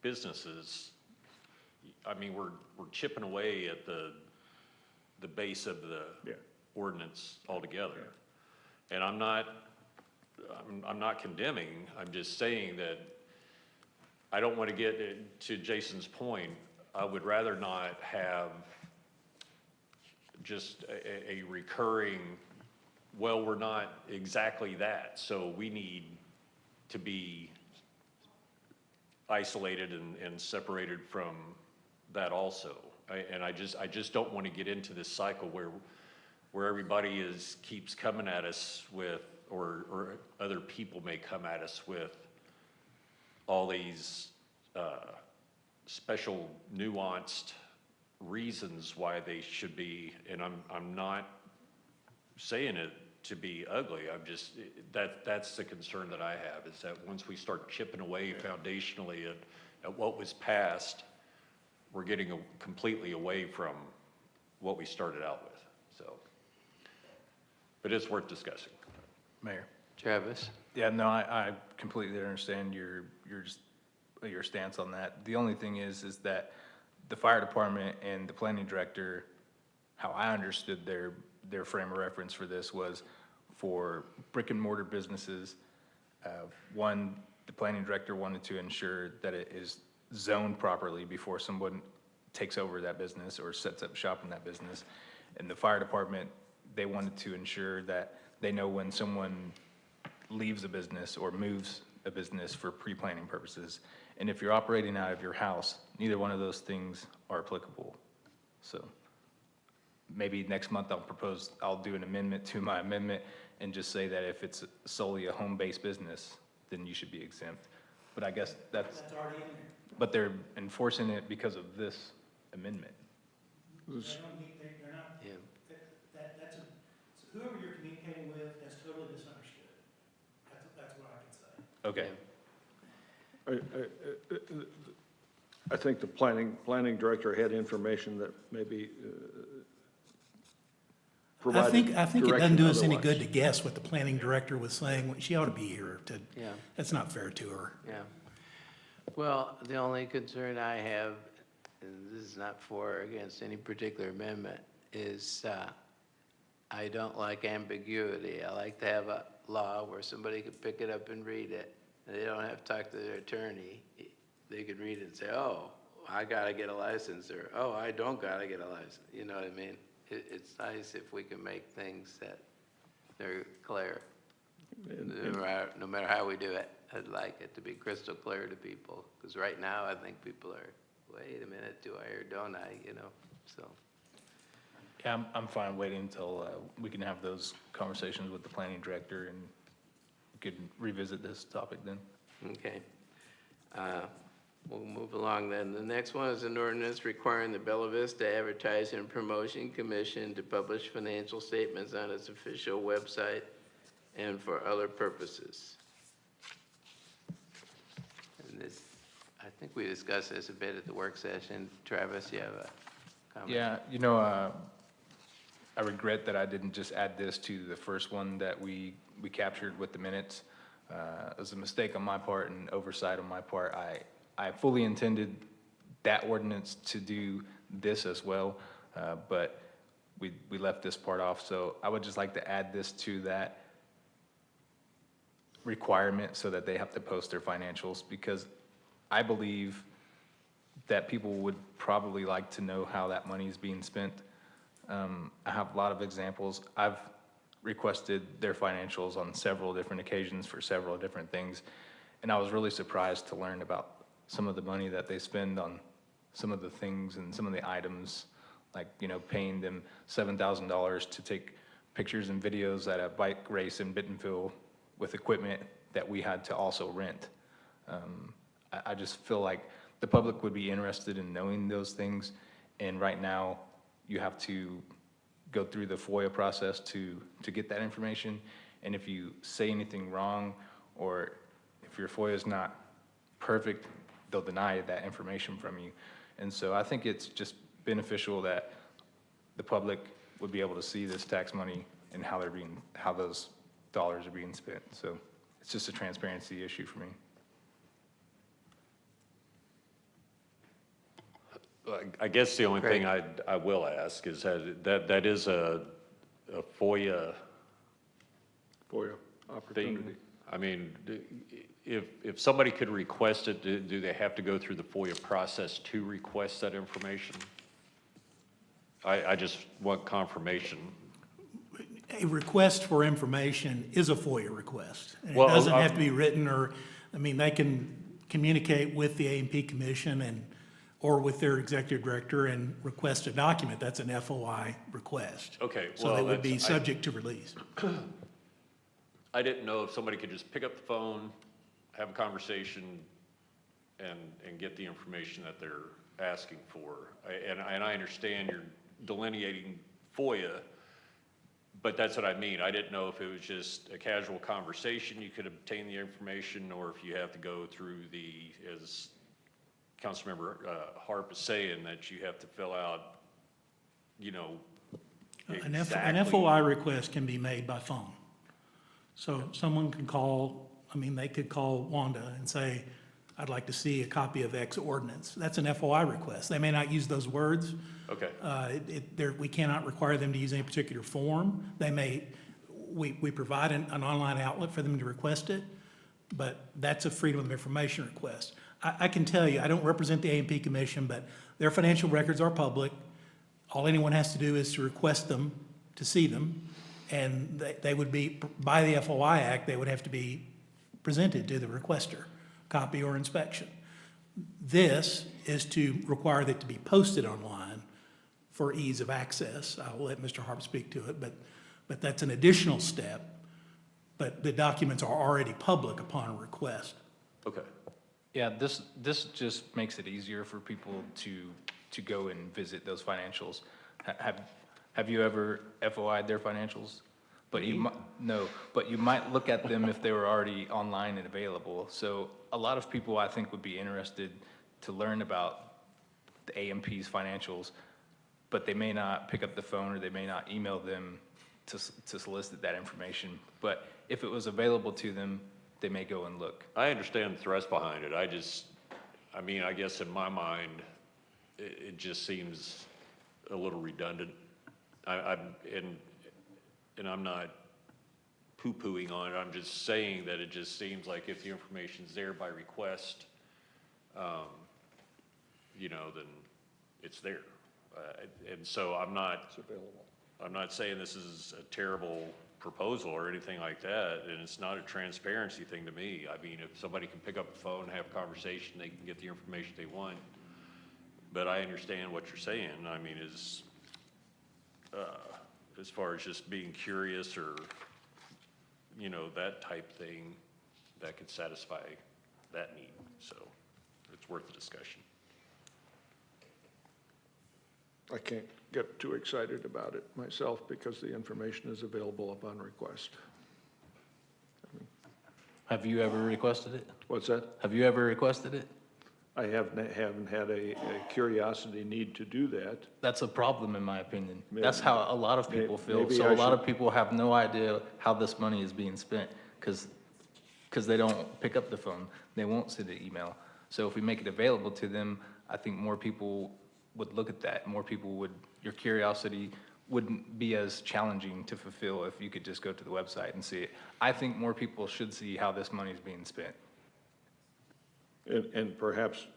businesses, I mean, we're chipping away at the base of the ordinance altogether. And I'm not condemning, I'm just saying that I don't want to get to Jason's point. I would rather not have just a recurring, well, we're not exactly that, so we need to be isolated and separated from that also. And I just don't want to get into this cycle where where everybody keeps coming at us with, or other people may come at us with all these, special nuanced reasons why they should be, and I'm not saying it to be ugly, I'm just, that's the concern that I have, is that once we start chipping away foundationally at what was passed, we're getting completely away from what we started out with, so. But it's worth discussing. Mayor. Travis? Yeah, no, I completely understand your stance on that. The only thing is that the fire department and the planning director, how I understood their frame of reference for this was for brick and mortar businesses. One, the planning director wanted to ensure that it is zoned properly before someone takes over that business or sets up shop in that business. And the fire department, they wanted to ensure that they know when someone leaves a business or moves a business for pre-planning purposes. And if you're operating out of your house, neither one of those things are applicable. So maybe next month I'll do an amendment to my amendment and just say that if it's solely a home-based business, then you should be exempt. But I guess that's already in there. but they're enforcing it because of this amendment. They don't need, they're not, Yeah. that's whoever you're communicating with has totally misunderstood. That's what I can say. Okay. I think the planning director had information that maybe provided I think it doesn't direction do us any otherwise. good to guess what the planning director was saying. She ought to be here to, Yeah. that's not fair to her. Yeah. Well, the only concern I have, and this is not for or against any particular amendment, is I don't like ambiguity. I like to have a law where somebody could pick it up and read it. And they don't have to talk to their attorney. They could read it and say, oh, I gotta get a license, or, oh, I don't gotta get a license. You know what I mean? It's nice if we can make things that they're clear. No matter how we do it, I'd like it to be crystal clear to people, because right now, I think people are, wait a minute, do I or don't I, you know, so. Yeah, I'm fine waiting until we can have those conversations with the planning director and we could revisit this topic then. Okay. We'll move along then. The next one is an ordinance requiring the Bella Vista Advertising and Promotion Commission to publish financial statements on its official website and for other purposes. And this, I think we discussed this a bit at the work session. Travis, you have a comment? Yeah, I regret that I didn't just add this to the first one that we captured with the minutes. It was a mistake on my part and oversight on my part. I fully intended that ordinance to do this as well, but we left this part off. So I would just like to add this to that requirement so that they have to post their financials, because I believe that people would probably like to know how that money is being spent. I have a lot of examples. I've requested their financials on several different occasions for several different things, and I was really surprised to learn about some of the money that they spend on some of the things and some of the items, like, paying them $7,000 to take pictures and videos at a bike race in Bentonville with equipment that we had to also rent. I just feel like the public would be interested in knowing those things, and right now, you have to go through the FOIA process to get that information, and if you say anything wrong, or if your FOIA is not perfect, they'll deny that information from you. And so I think it's just beneficial that the public would be able to see this tax money and how those dollars are being spent. So it's just a transparency issue for me. I guess the only thing Craig. I will ask is that is a FOIA For your opportunity. thing. I mean, if somebody could request it, do they have to go through the FOIA process to request that information? I just want confirmation. A request for information is a FOIA request. And it Well, doesn't have to be written they can communicate with the A&P Commission and or with their executive director and request a document. That's an FOI request. Okay, So they well, would be that's, subject to release. I didn't know if somebody could just pick up the phone, have a conversation, and get the information that they're asking for. And I understand you're delineating FOIA, but that's what I mean. I didn't know if it was just a casual conversation, you could obtain the information, or if you have to go through the, as Councilmember Harp is saying, that you have to fill out, you know, An exactly. FOI request can be made by phone. So someone can call, they could call Wanda and say, I'd like to see a copy of X ordinance. That's an FOI request. They may not use those words. Okay, We cannot require them to use any particular form. They may, we provide an online outlet for them to request it, but that's a freedom of information request. I can tell you, I don't represent the A&P Commission, but their financial records are public. All anyone has to do is to request them, to see them, and they would be, by the FOI Act, they would have to be presented to the requester, copy or inspection. This is to require that to be posted online for ease of access. I'll let Mr. Harp speak to it, but that's an additional step. But the documents are already public upon request. okay. Yeah, this just makes it easier for people to go and visit those financials. Have you ever FOI'd their financials? But no, but you might look at them if they were already online and available. So a lot of people, I think, would be interested to learn about the AMP's financials, but they may not pick up the phone or they may not email them to solicit that information. But if it was available to them, they may go and look. I understand the thrust behind it. I guess in my mind, it just seems a little redundant. And I'm not poo-pooing on it. I'm just saying that it just seems like if the information's there by request, then it's there. And so I'm not saying this is a terrible proposal or anything like that, and it's not a transparency thing to me. I mean, if somebody can pick up the phone, have a conversation, they can get the information they want. But I understand what you're saying. I mean, as far as just being curious or, that type thing, that could satisfy that need. So it's worth the discussion. I can't get too excited about it myself because the information is available upon request. Have you ever requested it? What's that? Have you ever requested it? I haven't had a curiosity need to do that. That's a problem, in my opinion. Maybe- That's how a lot of people feel. maybe So I a lot of should- people have no idea how this money is being spent because they don't pick up the phone. They won't send an email. So if we make it available to them, I think more people would look at that. More people would, your curiosity wouldn't be as challenging to fulfill if you could just go to the website and see it. I think more people should see how this money is being spent. And perhaps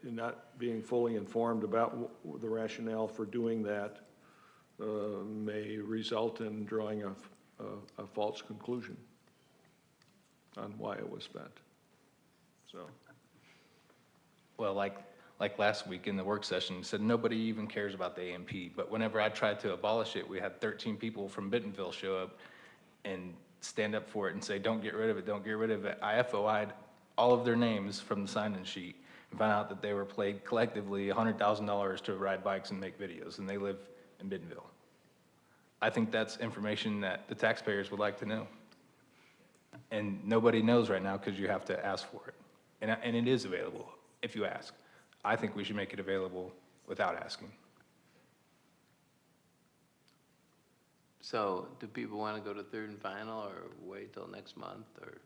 not being fully informed about the rationale for doing that may result in drawing a false conclusion on why it was spent. So, Well, like last week in the work session, you said nobody even cares about the AMP. But whenever I tried to abolish it, we had 13 people from Bentonville show up and stand up for it and say, don't get rid of it, don't get rid of it. I FOI'd all of their names from the sign-in sheet and found out that they were paid collectively $100,000 to ride bikes and make videos, and they live in Bentonville. I think that's information that the taxpayers would like to know. And nobody knows right now because you have to ask for it. And it is available if you ask. I think we should make it available without asking. So do people want to go to third and final or wait till next month or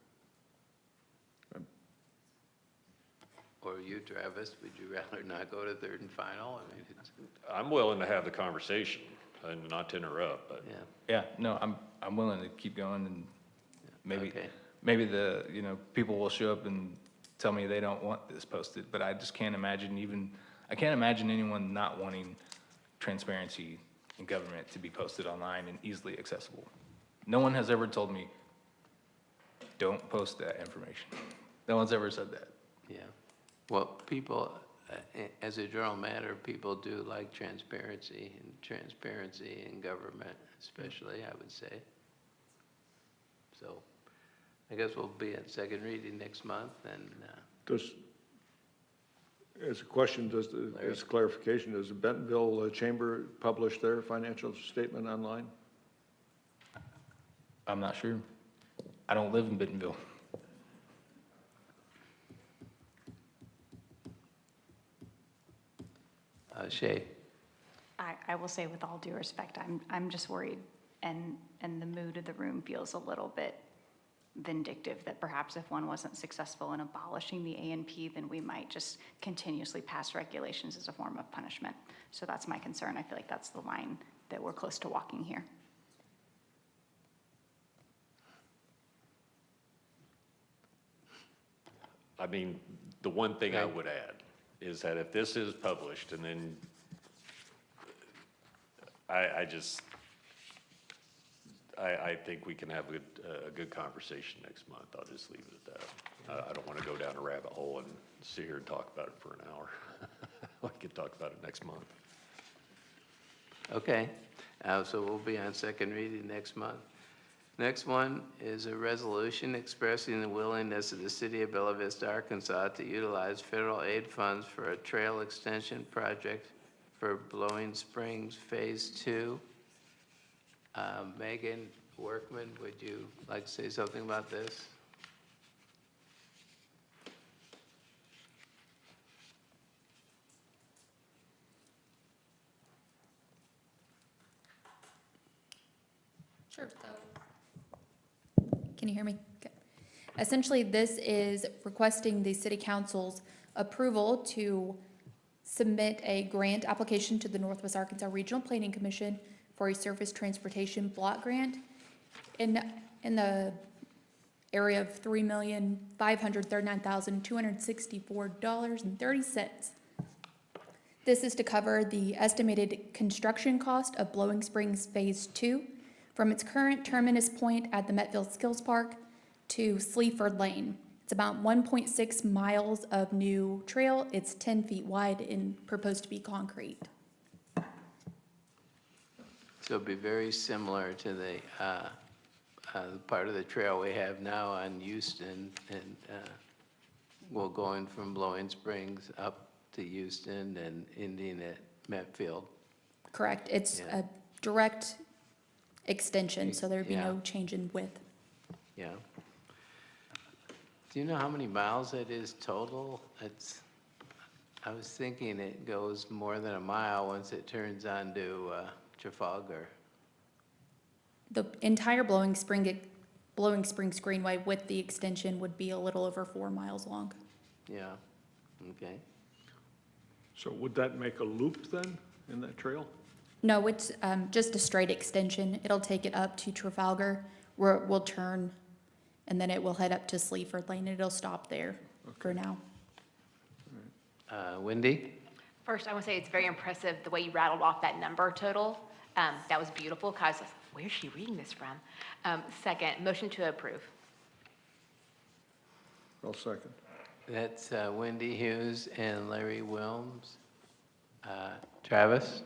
you, Travis, would you rather not go to third and final? I mean, I'm willing to have the conversation and not to interrupt, but. yeah, Yeah, no, I'm willing to keep going and maybe, okay. maybe people will show up and tell me they don't want this posted, but I just can't imagine I can't imagine anyone not wanting transparency in government to be posted online and easily accessible. No one has ever told me, don't post that information. No one's ever said that. Yeah. Well, people, as a general matter, people do like transparency in government especially, I would say. So I guess we'll be at second reading next month, and Does, as a question, as clarification, does the Bentonville Chamber publish their financial statement online? I'm not sure. I don't live in Bentonville. Shay? I will say with all due respect, I'm just worried, and the mood of the room feels a little bit vindictive, that perhaps if one wasn't successful in abolishing the A and P, then we might just continuously pass regulations as a form of punishment. So that's my concern. I feel like that's the line that we're close to walking here. I mean, the one thing I would add is that if this is published, and then I think we can have a good conversation next month. I'll just leave it at that. I don't want to go down a rabbit hole and sit here and talk about it for an hour. We can talk about it next month. Okay, so we'll be on second reading next month. Next one is a resolution expressing the willingness of the city of Bella Vista, Arkansas to utilize federal aid funds for a trail extension project for Blowing Springs Phase 2. Megan Workman, would you like to say something about this? Sure. Can you hear me? Okay. Essentially, this is requesting the city council's approval to submit a grant application to the Northwest Arkansas Regional Planning Commission for a surface transportation block grant in the area of $3,539,264.30. This is to cover the estimated construction cost of Blowing Springs Phase 2 from its current terminus point at the Metfield Skills Park to Sleaford Lane. It's about 1.6 miles of new trail. It's 10 feet wide and proposed to be concrete. So it'd be very similar to the part of the trail we have now on Houston, and well, going from Blowing Springs up to Houston and ending at Metfield. Correct. It's Yeah. a direct extension, so there'd be Yeah. no change in width. Yeah. Do you know how many miles it is total? I was thinking it goes more than a mile once it turns onto Trafalgar. The entire Blowing Springs Greenway with the extension would be a little over 4 miles long. Yeah, okay. So would that make a loop then in that trail? No, it's just a straight extension. It'll take it up to Trafalgar, where it will turn, and then it will head up to Sleaford Lane. It'll stop there for now. Wendy? First, I want to say it's very impressive the way you rattled off that number total. That was beautiful, because where's she reading this from? Second, motion to approve. I'll second. That's Wendy Hughes and Larry Wilms. Travis?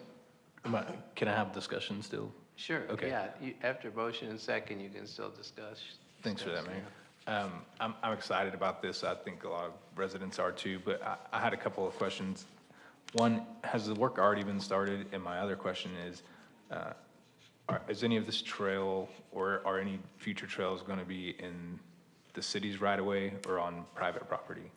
Can I have discussion still? Sure, Okay. yeah. After motion and second, you can still discuss. Thanks for that, Mayor. I'm excited about this. I think a lot of residents are too, but I had a couple of questions. One, has the work already been started? And my other question is any of this trail or are any future trails going to be in the city's right of way or on private property?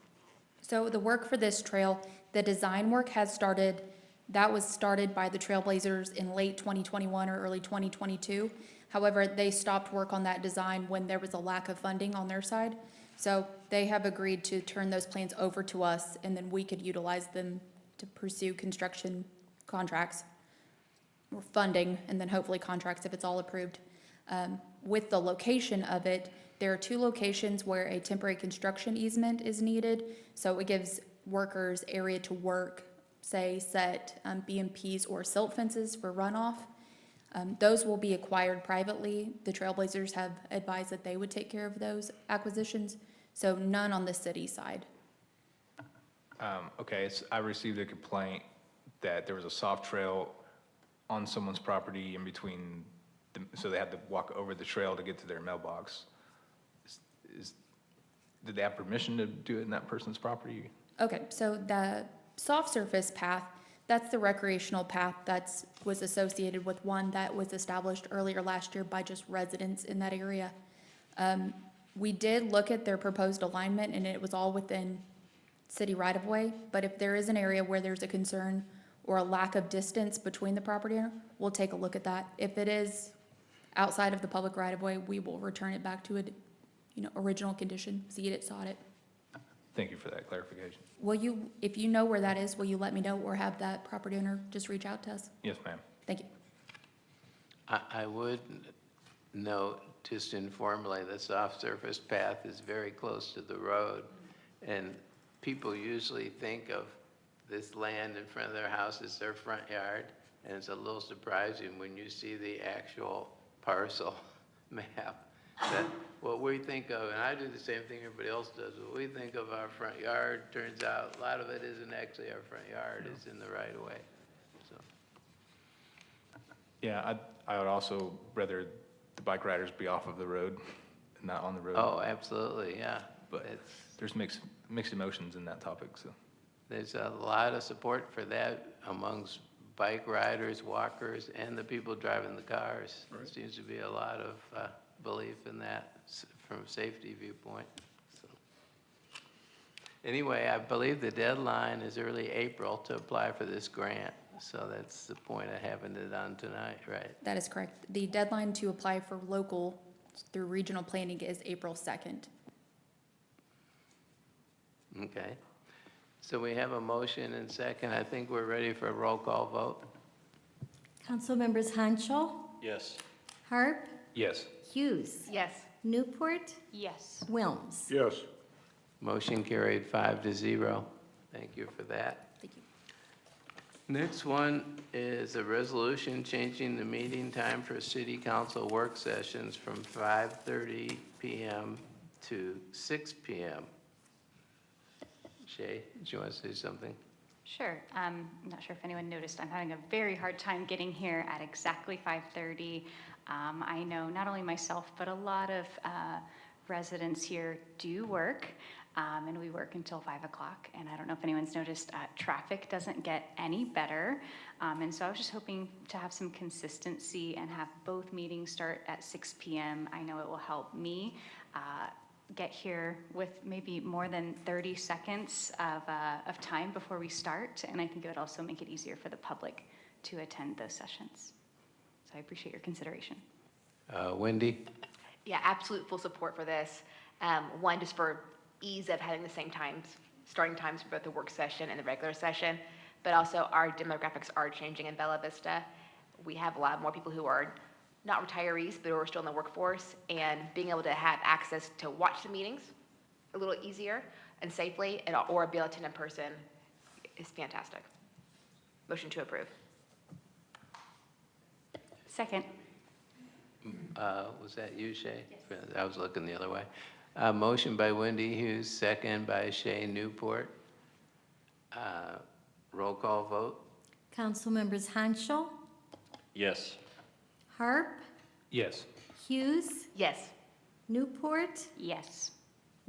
So the work for this trail, the design work has started. That was started by the Trailblazers in late 2021 or early 2022. However, they stopped work on that design when there was a lack of funding on their side. So they have agreed to turn those plans over to us, and then we could utilize them to pursue construction contracts or funding, and then hopefully contracts if it's all approved. With the location of it, there are 2 locations where a temporary construction easement is needed. So it gives workers area to work, say set BMPs or silt fences for runoff. Those will be acquired privately. The Trailblazers have advised that they would take care of those acquisitions, so none on the city side. Okay, I received a complaint that there was a soft trail on someone's property in between, so they had to walk over the trail to get to their mailbox. Did they have permission to do it in that person's property? Okay, so the soft surface path, that's the recreational path was associated with one that was established earlier last year by just residents in that area. We did look at their proposed alignment, and it was all within city right-of-way, but if there is an area where there's a concern or a lack of distance between the property owner, we'll take a look at that. If it is outside of the public right-of-way, we will return it back to original condition, seed it, sod it. Thank you for that clarification. Will you, if you know where that is, will you let me know or have that property owner just reach out to us? Yes, ma'am. Thank you. I would note, just informally, the soft surface path is very close to the road, and people usually think of this land in front of their house as their front yard, and it's a little surprising when you see the actual parcel map, that what we think of, and I do the same thing everybody else does, what we think of our front yard, turns out a lot of it isn't actually our front yard, it's in the right of way, so. Yeah, I would also rather the bike riders be off of the road and not on the road. Oh, absolutely, yeah. But there's mixed emotions in that topic, so. There's a lot of support for that amongst bike riders, walkers, and the people driving the cars. There seems to be a lot of belief in that from a safety viewpoint. So. Anyway, I believe the deadline is early April to apply for this grant. So that's the point of having it on tonight, right? That is correct. The deadline to apply for local through regional planning is April 2nd. Okay. So we have a motion and second. I think we're ready for a roll call vote. Council members Hanschel, Yes. Harp, Yes. Hughes, Yes. Newport, Yes. Wilms. Yes. Motion carried 5-0. Thank you for that. Thank you. Next one is a resolution changing the meeting time for city council work sessions from 5:30 PM to 6 PM. Shay, do you want to say something? Sure. I'm not sure if anyone noticed, I'm having a very hard time getting here at exactly 5:30. I know not only myself, but a lot of residents here do work, and we work until 5 o'clock. And I don't know if anyone's noticed, traffic doesn't get any better. And so I was just hoping to have some consistency and have both meetings start at 6 PM. I know it will help me get here with maybe more than 30 seconds of time before we start. And I think it would also make it easier for the public to attend those sessions. So I appreciate your consideration. Wendy? Yeah, absolute full support for this. One, just for ease of having the same times, starting times for both the work session and the regular session, but also our demographics are changing in Bella Vista. We have a lot more people who are not retirees, but who are still in the workforce, and being able to have access to watch the meetings a little easier and safely, or be able to attend in person is fantastic. Motion to approve. Second. Was that you, Shay? I was looking the other way. Motion by Wendy Hughes, second by Shay Newport. Roll call vote. Council members Hanschel, Yes. Harp, Yes. Hughes, Yes. Newport, Yes.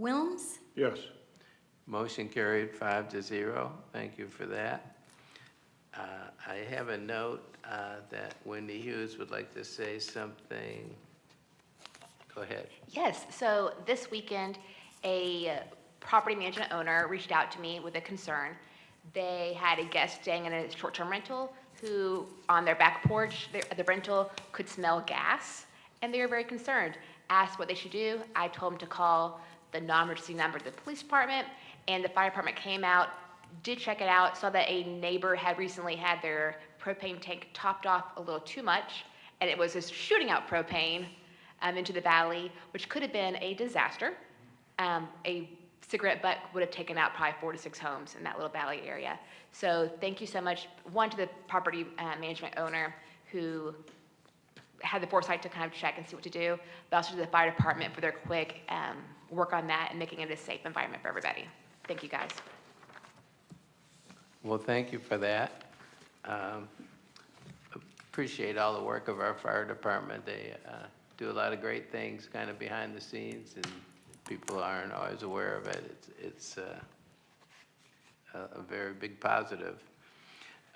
Wilms. Yes. Motion carried 5-0. Thank you for that. I have a note that Wendy Hughes would like to say something. Go ahead. Yes, so this weekend, a property management owner reached out to me with a concern. They had a guest staying in a short-term rental who, on their back porch, the rental could smell gas, and they were very concerned. Asked what they should do. I told them to call the non-emergency number of the police department, and the fire department came out, did check it out, saw that a neighbor had recently had their propane tank topped off a little too much, and it was just shooting out propane into the valley, which could have been a disaster. A cigarette butt would have taken out probably 4 to 6 homes in that little valley area. So thank you so much, one, to the property management owner who had the foresight to kind of check and see what to do, but also to the fire department for their quick work on that and making it a safe environment for everybody. Thank you, guys. Well, thank you for that. Um, Appreciate all the work of our fire department. They do a lot of great things kind of behind the scenes, and people aren't always aware of it. It's a very big positive.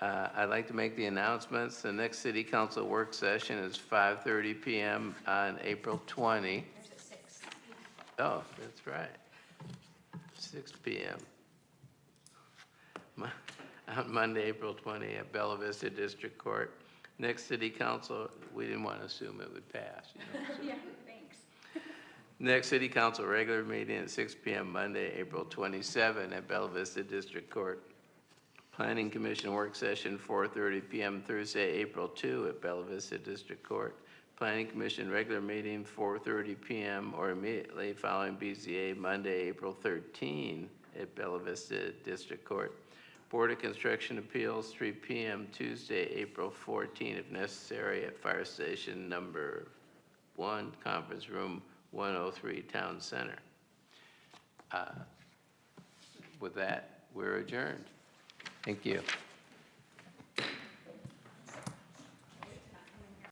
I'd like to make the announcements. The next city council work session is 5:30 PM on April 20. Oh, that's right. 6 PM. On Monday, April 20 at Bella Vista District Court. Next city council, we didn't want to assume it would pass. So. Yeah, thanks. Next city council regular meeting at 6 PM Monday, April 27 at Bella Vista District Court. Planning Commission work session 4:30 PM Thursday, April 2 at Bella Vista District Court. Planning Commission regular meeting 4:30 PM or immediately following BZA Monday, April 13 at Bella Vista District Court. Board of Construction Appeals 3 PM Tuesday, April 14 if necessary at Fire Station number 1, Conference Room 103, Town Center. With that, we're adjourned. Thank you.